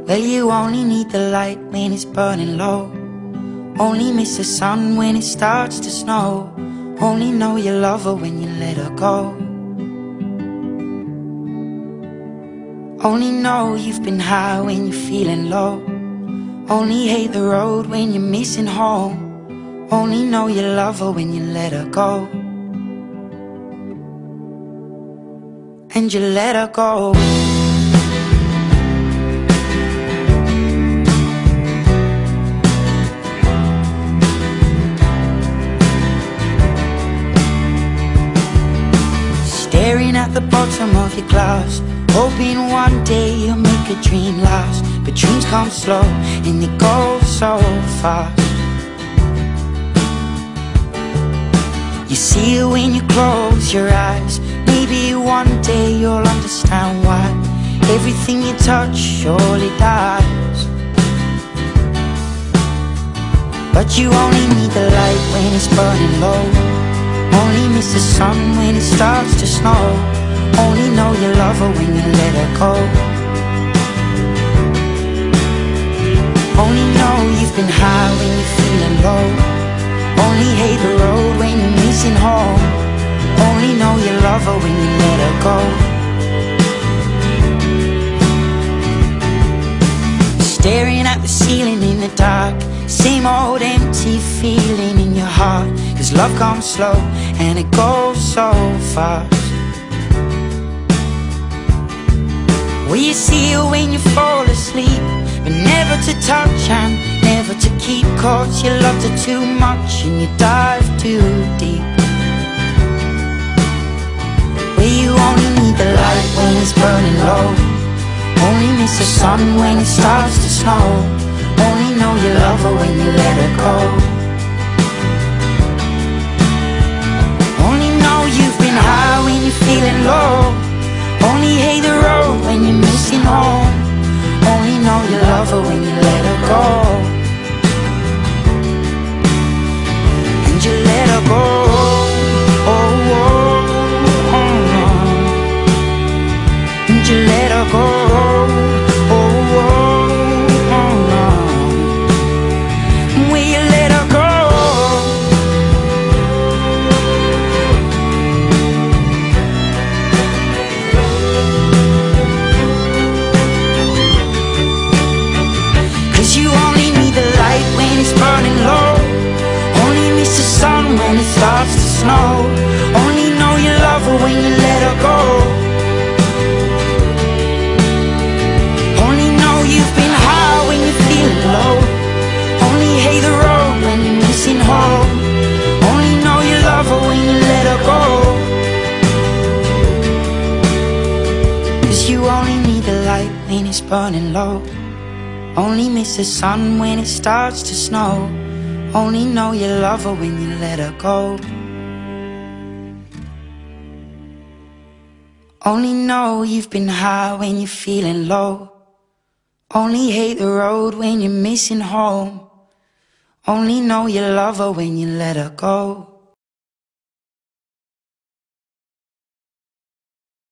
Well, you only need the light when it's burning low. Only miss the sun when it starts to snow. Only know you love her when you let her go. Only know you've been high when you're feeling low. Only hate the road when you're missing home. Only know you love her when you let her go. And you let her go. Staring at the bottom of your glass, hoping one day you'll make a dream last. But dreams come slow and they go so fast. You see it when you close your eyes. Maybe one day you'll understand why everything you touch surely dies. But you only need the light when it's burning low. Only miss the sun when it starts to snow. Only know you love her when you let her go. Only know you've been high when you're feeling low. Only hate the road when you're missing home. Only know you love her when you let her go. Staring at the ceiling in the dark, same old empty feeling in your heart. 'Cause love comes slow and it goes so fast. Well, you see it when you fall asleep, but never to touch and never to keep. 'Cause you loved her too much and you dive too deep. Well, you only need the light when it's burning low. Only miss the sun when it starts to snow. Only know you love her when you let her go. Only know you've been high when you're feeling low. Only hate the road when you're missing home. Only know you love her when you let her go. And you let her go. Oh, oh, oh. And you let her go. When it starts to snow, only know you love her when you let her go. Only know you've been high when you're feeling low. Only hate the road when you're missing home. Only know you love her when you let her go. 'Cause you only need the light when it's burning low. Only miss the sun when it starts to snow. Only know you love her when you let her go. Only know you've been high when you're feeling low. Only hate the road when you're missing home. Only know you love her when you let her go.